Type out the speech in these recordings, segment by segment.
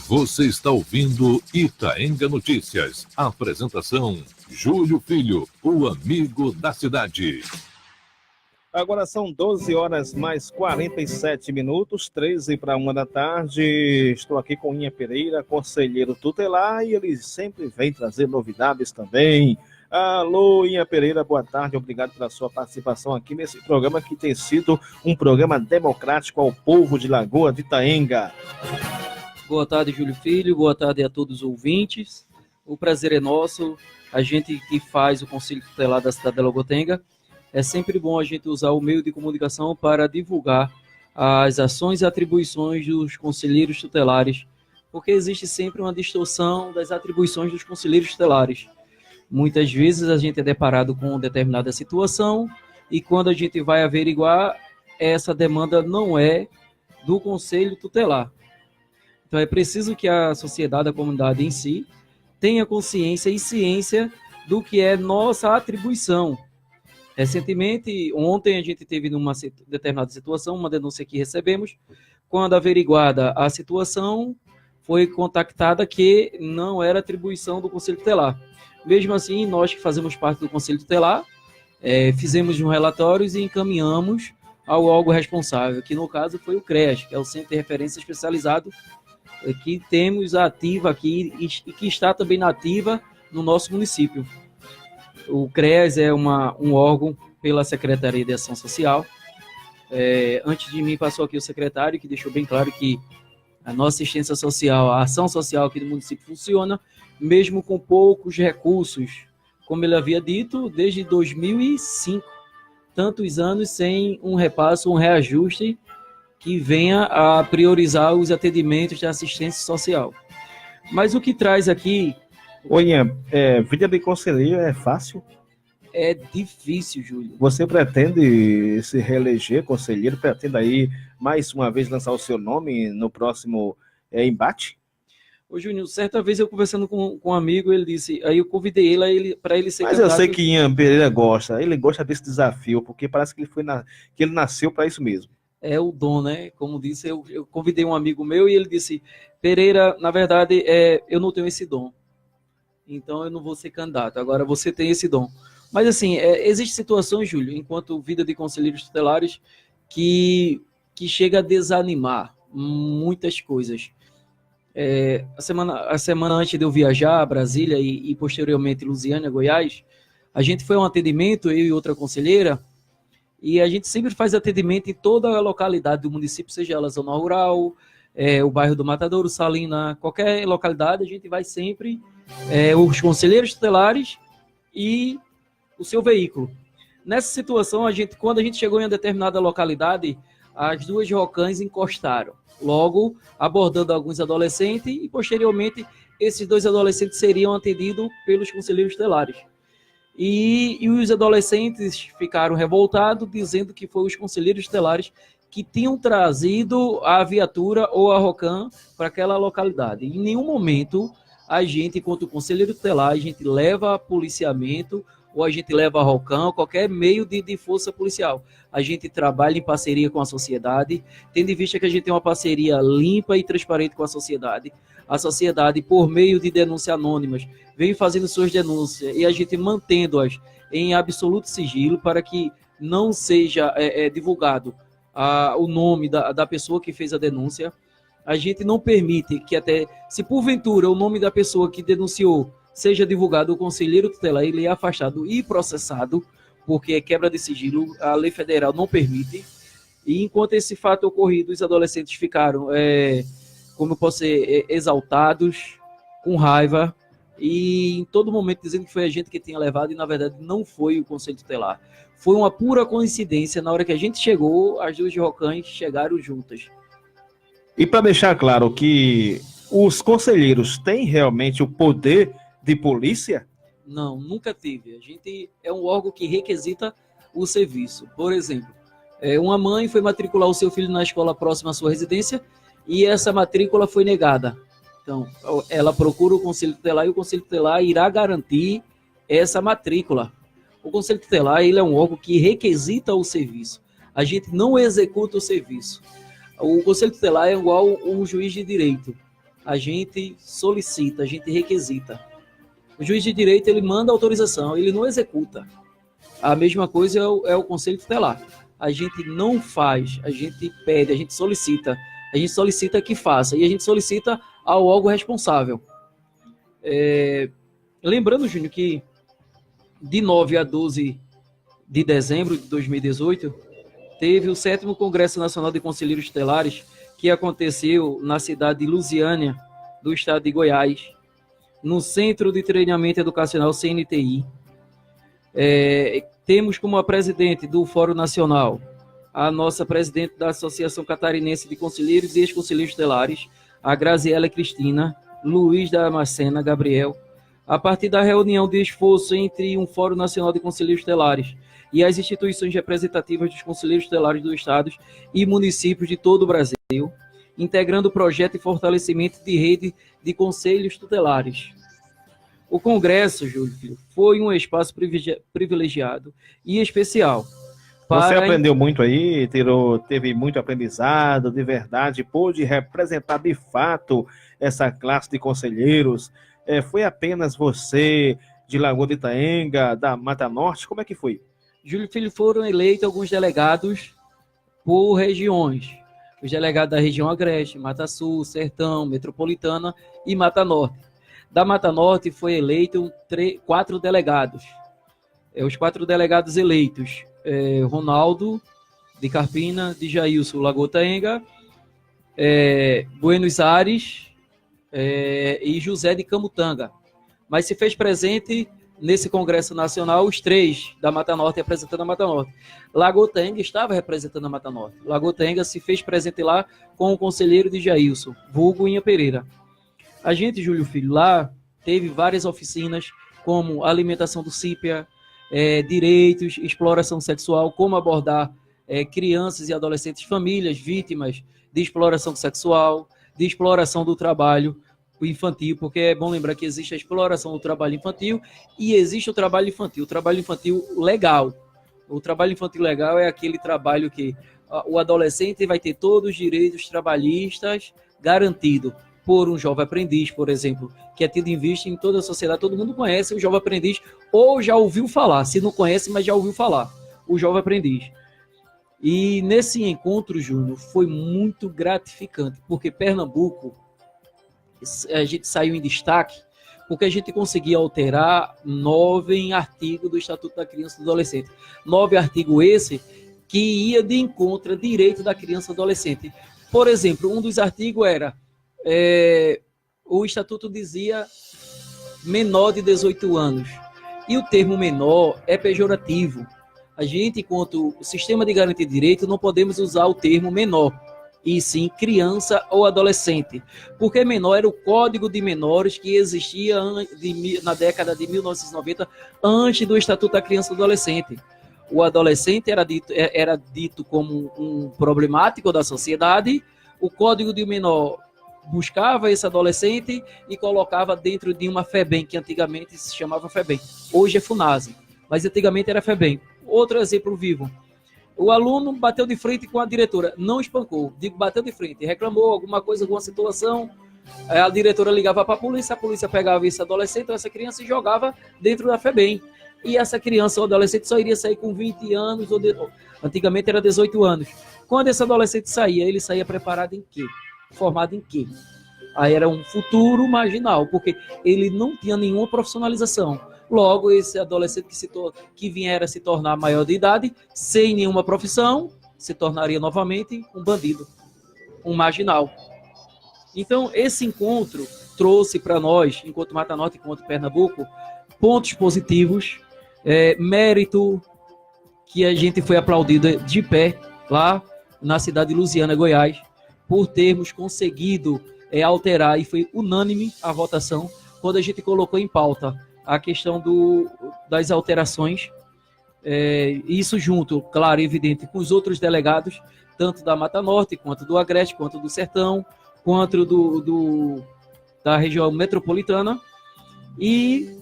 Você está ouvindo Itaenga Notícias. Apresentação: Júlio Filho, o amigo da cidade. Agora são 12 horas mais 47 minutos, 13 para 1 da tarde. Estou aqui com Inha Pereira, conselheiro tutelar, e ele sempre vem trazer novidades também. Alô, Inha Pereira, boa tarde, obrigado pela sua participação aqui nesse programa que tem sido um programa democrático ao povo de Lagoa de Itaenga. Boa tarde, Júlio Filho, boa tarde a todos os ouvintes. O prazer é nosso, a gente que faz o Conselho Tutelar da cidade de Logotenga. É sempre bom a gente usar o meio de comunicação para divulgar as ações e atribuições dos conselheiros tutelares, porque existe sempre uma distorção das atribuições dos conselheiros tutelares. Muitas vezes a gente é deparado com determinada situação e quando a gente vai averiguar, essa demanda não é do conselho tutelar. Então é preciso que a sociedade, a comunidade em si, tenha consciência e ciência do que é nossa atribuição. Recentemente, ontem a gente teve numa determinada situação, uma denúncia que recebemos, quando averiguada a situação, foi contactada que não era atribuição do Conselho Tutelar. Mesmo assim, nós que fazemos parte do Conselho Tutelar, fizemos um relatório e encaminhamos ao órgão responsável, que no caso foi o CREAS, que é o Centro de Referência Especializado, que temos ativa aqui e que está também na ativa no nosso município. O CREAS é um órgão pela Secretaria de Ação Social. Antes de mim passou aqui o secretário, que deixou bem claro que a nossa assistência social, a ação social aqui do município funciona, mesmo com poucos recursos, como ele havia dito, desde 2005, tantos anos sem um repasso, um reajuste que venha a priorizar os atendimentos da assistência social. Mas o que traz aqui... Inha, vida de conselheiro é fácil? É difícil, Júlio. Você pretende se reeleger conselheiro? Pretende aí, mais uma vez, lançar o seu nome no próximo embate? Ô, Júnior, certa vez eu conversando com um amigo, ele disse, aí eu convidei ele para ele ser candidato. Mas eu sei que Inha Pereira gosta, ele gosta desse desafio, porque parece que ele nasceu para isso mesmo. É o dom, né? Como disse, eu convidei um amigo meu e ele disse, Pereira, na verdade, eu não tenho esse dom. Então eu não vou ser candidato. Agora você tem esse dom. Mas assim, existem situações, Júlio, enquanto vida de conselheiros tutelares, que chega a desanimar muitas coisas. A semana antes de eu viajar a Brasília e posteriormente Lusiânia, Goiás, a gente foi a um atendimento, eu e outra conselheira, e a gente sempre faz atendimento em toda a localidade do município, seja ela zona rural, o bairro do Matadouro, Salina, qualquer localidade, a gente vai sempre, os conselheiros tutelares e o seu veículo. Nessa situação, quando a gente chegou em uma determinada localidade, as duas Rocãs encostaram, logo abordando alguns adolescentes e, posteriormente, esses dois adolescentes seriam atendidos pelos conselheiros tutelares. E os adolescentes ficaram revoltados, dizendo que foram os conselheiros tutelares que tinham trazido a viatura ou a Rocam para aquela localidade. Em nenhum momento, a gente, enquanto conselheiro tutelar, a gente leva policiamento ou a gente leva a Rocam, qualquer meio de força policial. A gente trabalha em parceria com a sociedade, tendo em vista que a gente tem uma parceria limpa e transparente com a sociedade. A sociedade, por meio de denúncias anônimas, vem fazendo suas denúncias e a gente mantendo-as em absoluto sigilo para que não seja divulgado o nome da pessoa que fez a denúncia. A gente não permite que até, se porventura o nome da pessoa que denunciou seja divulgado, o conselheiro tutelar ele é afastado e processado, porque é quebra de sigilo, a lei federal não permite. E enquanto esse fato ocorrido, os adolescentes ficaram, como eu posso ser, exaltados, com raiva, e em todo momento dizendo que foi a gente que tinha levado, e na verdade não foi o conselho tutelar. Foi uma pura coincidência, na hora que a gente chegou, as duas Rocãs chegaram juntas. E para deixar claro que os conselheiros têm realmente o poder de polícia? Não, nunca teve. A gente é um órgão que requisita o serviço. Por exemplo, uma mãe foi matricular o seu filho na escola próxima à sua residência e essa matrícula foi negada. Então, ela procura o Conselho Tutelar e o Conselho Tutelar irá garantir essa matrícula. O Conselho Tutelar ele é um órgão que requisita o serviço. A gente não executa o serviço. O Conselho Tutelar é igual um juiz de direito. A gente solicita, a gente requisita. O juiz de direito, ele manda autorização, ele não executa. A mesma coisa é o Conselho Tutelar. A gente não faz, a gente pede, a gente solicita. A gente solicita que faça e a gente solicita ao órgão responsável. Lembrando, Júnior, que de 9 a 12 de dezembro de 2018, teve o 7º Congresso Nacional de Conselheiros Tutelares, que aconteceu na cidade de Lusiânia, do estado de Goiás, no Centro de Treinamento Educacional CNTI. Temos como a presidente do Fórum Nacional a nossa presidente da Associação Catarinense de Conselheiros e Ex-Conselheiros Tutelares, a Graziela Cristina, Luiz Damascena Gabriel. A partir da reunião de esforço entre um Fórum Nacional de Conselheiros Tutelares e as instituições representativas dos conselheiros tutelares dos estados e municípios de todo o Brasil, integrando o projeto de fortalecimento de rede de conselhos tutelares. O Congresso, Júlio, foi um espaço privilegiado e especial. Você aprendeu muito aí, teve muito aprendizado, de verdade, pôde representar de fato essa classe de conselheiros. Foi apenas você, de Lagoa de Itaenga, da Mata Norte? Como é que foi? Júlio Filho, foram eleitos alguns delegados por regiões. Os delegados da região Agreste, Mata Sul, Sertão, Metropolitana e Mata Norte. Da Mata Norte foi eleito 4 delegados. Os 4 delegados eleitos, Ronaldo de Carpina, de Jailson Lagoa de Itaenga, Buenos Aires e José de Camutanga. Mas se fez presente nesse Congresso Nacional os 3 da Mata Norte representando a Mata Norte. Lagoa de Itaenga estava representando a Mata Norte. Lagoa de Itaenga se fez presente lá com o conselheiro de Jailson, vulgo Inha Pereira. A gente, Júlio Filho, lá teve várias oficinas, como alimentação do CIPIA, direitos, exploração sexual, como abordar crianças e adolescentes, famílias vítimas de exploração sexual, de exploração do trabalho infantil, porque é bom lembrar que existe a exploração do trabalho infantil e existe o trabalho infantil legal. O trabalho infantil legal é aquele trabalho que o adolescente vai ter todos os direitos trabalhistas garantidos por um jovem aprendiz, por exemplo, que é tido em vista em toda a sociedade. Todo mundo conhece o jovem aprendiz ou já ouviu falar, se não conhece, mas já ouviu falar, o jovem aprendiz. E nesse encontro, Júnior, foi muito gratificante, porque Pernambuco, a gente saiu em destaque, porque a gente conseguia alterar 9 artigos do Estatuto da Criança e do Adolescente. 9 artigos esse que ia de encontro ao direito da criança e do adolescente. Por exemplo, um dos artigos era, o Estatuto dizia menor de 18 anos. E o termo menor é pejorativo. A gente, enquanto sistema de garantia de direito, não podemos usar o termo menor, e sim criança ou adolescente. Porque menor era o Código de Menores que existia na década de 1990, antes do Estatuto da Criança e do Adolescente. O adolescente era dito como um problemático da sociedade. O Código de Menor buscava esse adolescente e colocava dentro de uma FEBEM, que antigamente se chamava FEBEM. Hoje é FUNASE, mas antigamente era FEBEM. Outro exemplo vivo. O aluno bateu de frente com a diretora, não espancou, bateu de frente, reclamou alguma coisa, alguma situação, a diretora ligava para a polícia pegava esse adolescente ou essa criança e jogava dentro da FEBEM. E essa criança ou adolescente só iria sair com 20 anos, antigamente era 18 anos. Quando esse adolescente saía, ele saía preparado em quê? Formado em quê? Aí era um futuro marginal, porque ele não tinha nenhuma profissionalização. Logo, esse adolescente que vier a se tornar maior de idade, sem nenhuma profissão, se tornaria novamente um bandido, um marginal. Então, esse encontro trouxe para nós, enquanto Mata Norte, enquanto Pernambuco, pontos positivos, mérito que a gente foi aplaudido de pé lá na cidade de Lusiânia, Goiás, por termos conseguido alterar, e foi unânime a votação, quando a gente colocou em pauta a questão das alterações, isso junto, claro e evidente, com os outros delegados, tanto da Mata Norte, quanto do Agreste, quanto do Sertão, quanto da região metropolitana, e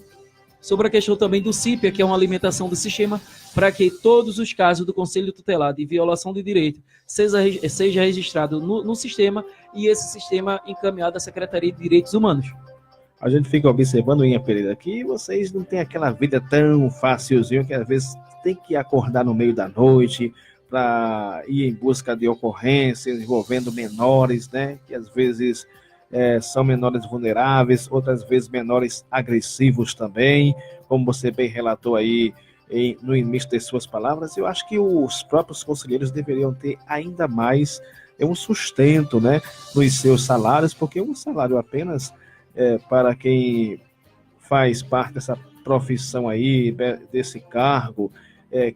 sobre a questão também do CIPA, que é uma alimentação do sistema, para que todos os casos do Conselho Tutelar de violação de direito seja registrado no sistema e esse sistema encaminhado à Secretaria de Direitos Humanos. A gente fica observando, Inha Pereira, que vocês não têm aquela vida tão facilzinho que às vezes tem que acordar no meio da noite para ir em busca de ocorrências envolvendo menores, né? Que às vezes são menores vulneráveis, outras vezes menores agressivos também, como você bem relatou aí no início das suas palavras. Eu acho que os próprios conselheiros deveriam ter ainda mais um sustento, né, nos seus salários, porque um salário apenas para quem faz parte dessa profissão aí, desse cargo,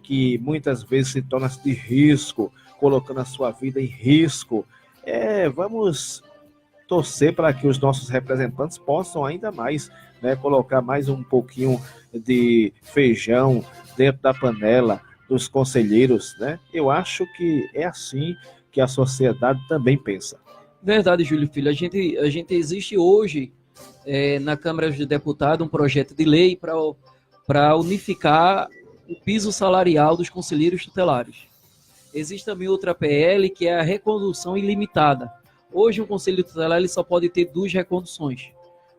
que muitas vezes se torna de risco, colocando a sua vida em risco. Vamos torcer para que os nossos representantes possam ainda mais, né, colocar mais um pouquinho de feijão dentro da panela dos conselheiros, né? Eu acho que é assim que a sociedade também pensa. Verdade, Júlio Filho. A gente existe hoje na Câmara dos Deputados um projeto de lei para unificar o piso salarial dos conselheiros tutelares. Existe também outra PL, que é a recondução ilimitada. Hoje, o Conselho Tutelar ele só pode ter 2 reconduções.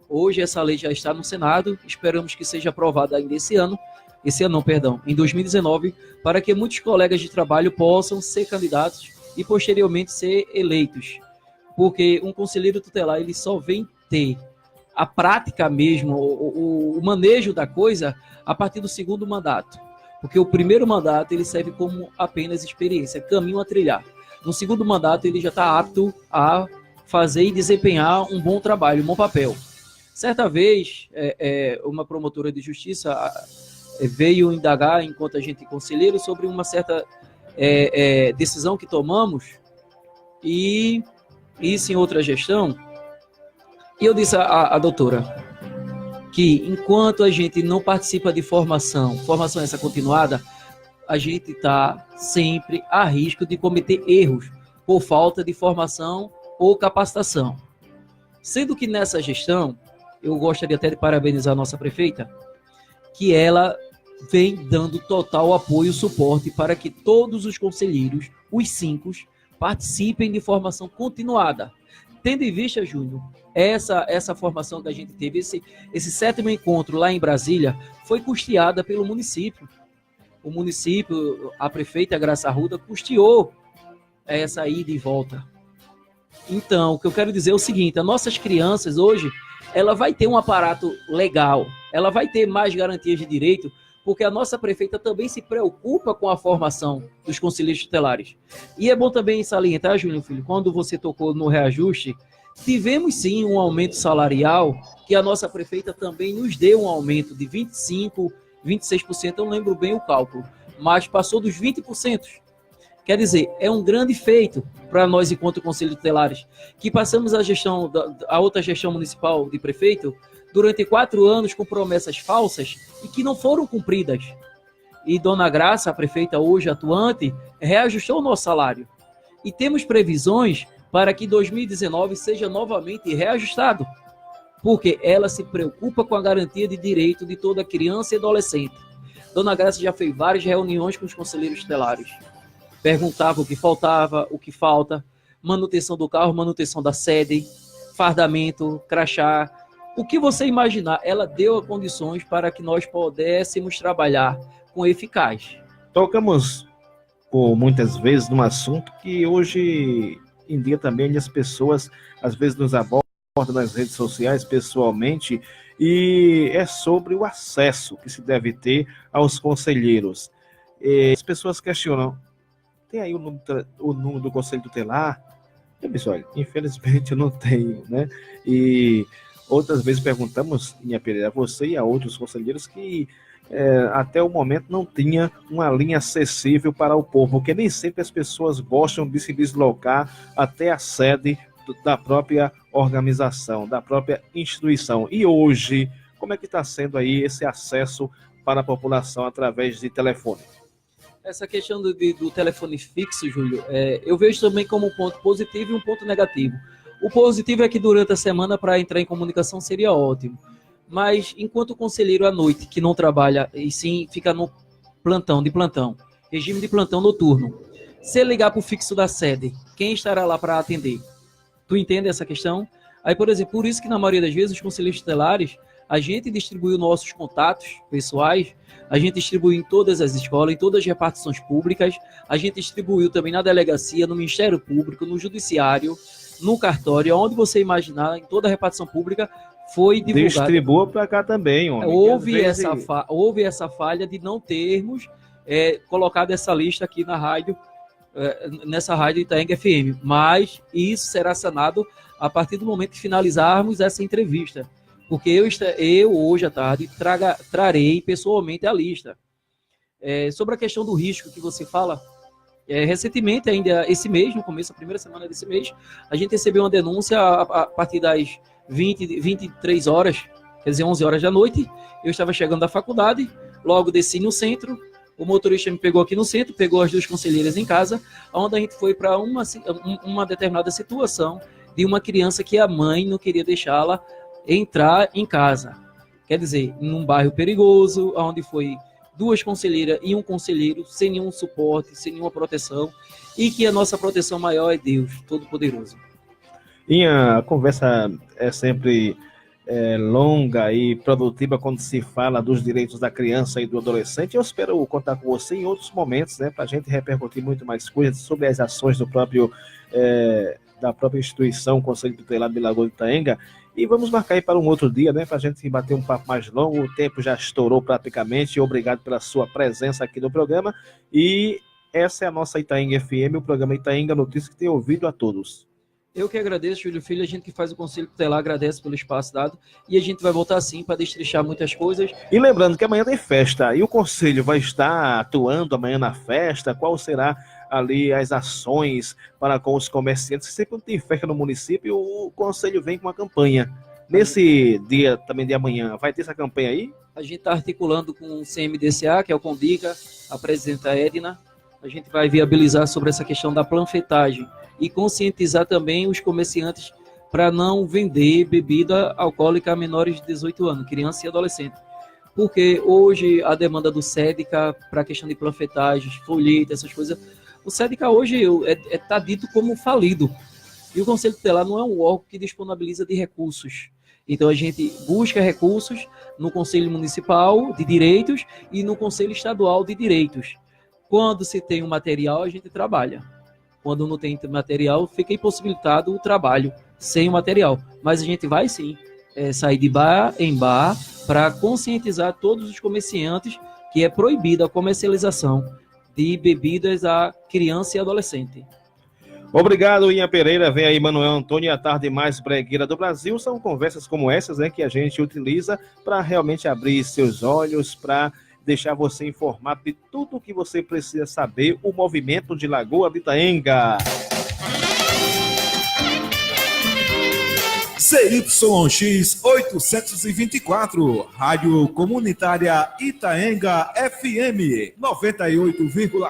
Hoje, essa lei já está no Senado, esperamos que seja aprovada ainda em 2019, para que muitos colegas de trabalho possam ser candidatos e, posteriormente, ser eleitos. Porque um conselheiro tutelar ele só vem ter a prática mesmo, o manejo da coisa, a partir do 2º mandato. Porque o primeiro mandato ele serve como apenas experiência, caminho a trilhar. No 2º mandato ele já está apto a fazer e desempenhar um bom trabalho, um bom papel. Certa vez, uma promotora de justiça veio indagar, enquanto a gente conselheiro, sobre uma certa decisão que tomamos, e isso em outra gestão. E eu disse à doutora que enquanto a gente não participa de formação essa continuada, a gente está sempre a risco de cometer erros por falta de formação ou capacitação. Sendo que nessa gestão, eu gostaria até de parabenizar a nossa prefeita, que ela vem dando total apoio e suporte para que todos os conselheiros, os 5, participem de formação continuada. Tendo em vista, Júnior, essa formação que a gente teve, esse 7º encontro lá em Brasília, foi custeada pelo município. O município, a prefeita Graça Arruda, custeou essa ida e volta. Então, o que eu quero dizer é o seguinte: as nossas crianças hoje, ela vai ter um aparato legal, ela vai ter mais garantias de direito, porque a nossa prefeita também se preocupa com a formação dos conselheiros tutelares. E é bom também salientar, Júlio Filho, quando você tocou no reajuste, tivemos sim um aumento salarial, que a nossa prefeita também nos deu um aumento de 25%, 26%, eu não lembro bem o cálculo, mas passou dos 20%. Quer dizer, é um grande feito para nós, enquanto conselhos tutelares, que passamos a outra gestão municipal de prefeito durante 4 anos com promessas falsas e que não foram cumpridas. E Dona Graça, a prefeita hoje atuante, reajustou o nosso salário. E temos previsões para que 2019 seja novamente reajustado, porque ela se preocupa com a garantia de direito de toda criança e adolescente. Dona Graça já fez várias reuniões com os conselheiros tutelares. Perguntava o que faltava, o que falta, manutenção do carro, manutenção da sede, fardamento, crachá, o que você imaginar. Ela deu condições para que nós pudéssemos trabalhar com eficácia. Tocamos por muitas vezes num assunto que hoje em dia também as pessoas às vezes nos abordam nas redes sociais pessoalmente, e é sobre o acesso que se deve ter aos conselheiros. As pessoas questionam: tem aí o número do Conselho Tutelar? Eu disse: olha, infelizmente eu não tenho, né? E outras vezes perguntamos, Inha Pereira, a você e a outros conselheiros, que até o momento não tinha uma linha acessível para o povo, porque nem sempre as pessoas gostam de se deslocar até a sede da própria organização, da própria instituição. E hoje, como é que está sendo aí esse acesso para a população através de telefone? Essa questão do telefone fixo, Júlio, eu vejo também como um ponto positivo e um ponto negativo. O positivo é que durante a semana, para entrar em comunicação, seria ótimo. Mas enquanto o conselheiro à noite, que não trabalha, e sim fica no plantão, regime de plantão noturno, se ligar para o fixo da sede, quem estará lá para atender? Tu entende essa questão? Aí, por exemplo, por isso que na maioria das vezes os conselheiros tutelares, a gente distribuiu nossos contatos pessoais, a gente distribuiu em todas as escolas, em todas as repartições públicas, a gente distribuiu também na delegacia, no Ministério Público, no Judiciário, no cartório, onde você imaginar, em toda a repartição pública, foi divulgado. Distribua para cá também, homem. Houve essa falha de não termos colocado essa lista aqui na rádio, nessa rádio Itaenga FM, mas isso será sanado a partir do momento que finalizarmos essa entrevista, porque eu hoje à tarde trarei pessoalmente a lista. Sobre a questão do risco que você fala, recentemente, ainda esse mês, no começo, a primeira semana desse mês, a gente recebeu uma denúncia a partir das 23 horas, quer dizer, 11 horas da noite. Eu estava chegando da faculdade, logo desci no centro, o motorista me pegou aqui no centro, pegou as duas conselheiras em casa, onde a gente foi para uma determinada situação de uma criança que a mãe não queria deixá-la entrar em casa. Quer dizer, num bairro perigoso, onde foi 2 conselheiras e um conselheiro, sem nenhum suporte, sem nenhuma proteção, e que a nossa proteção maior é Deus Todo-Poderoso. A conversa é sempre longa e produtiva quando se fala dos direitos da criança e do adolescente. Eu espero contar com você em outros momentos, né, para a gente repercutir muito mais coisas sobre as ações da própria instituição, Conselho Tutelar de Lagoa de Itaenga. E vamos marcar aí para um outro dia, né, para a gente bater um papo mais longo. O tempo já estourou praticamente. Obrigado pela sua presença aqui no programa. E essa é a nossa Itaenga FM, o programa Itaenga Notícias, que tem ouvido a todos. Eu que agradeço, Júlio Filho, a gente que faz o Conselho Tutelar agradece pelo espaço dado, e a gente vai voltar sim para destrinchar muitas coisas. E lembrando que amanhã tem festa, e o Conselho vai estar atuando amanhã na festa. Qual será ali as ações para com os comerciantes? Sempre quando tem festa no município, o Conselho vem com uma campanha. Nesse dia também de amanhã, vai ter essa campanha aí? A gente está articulando com o CMDCA, que é o Condica, a presidenta Edna. A gente vai viabilizar sobre essa questão da panfletagem e conscientizar também os comerciantes para não vender bebida alcoólica a menores de 18 anos, criança e adolescente. Porque hoje a demanda do SEDCA para a questão de panfletagens, folheto, essas coisas, o SEDCA hoje está dito como falido. E o Conselho Tutelar não é um órgão que disponibiliza de recursos. Então a gente busca recursos no Conselho Municipal de Direitos e no Conselho Estadual de Direitos. Quando se tem um material, a gente trabalha. Quando não tem material, fica impossibilitado o trabalho sem o material. Mas a gente vai sim sair de bar em bar para conscientizar todos os comerciantes que é proibida a comercialização de bebidas a criança e adolescente. Obrigado, Inha Pereira. Vem aí Manuel Antônio, a tarde mais bregueira do Brasil. São conversas como essas, né, que a gente utiliza para realmente abrir seus olhos, para deixar você informado de tudo o que você precisa saber, o movimento de Lagoa de Itaenga. CYX 824, Rádio Comunitária Itaenga FM 98,5.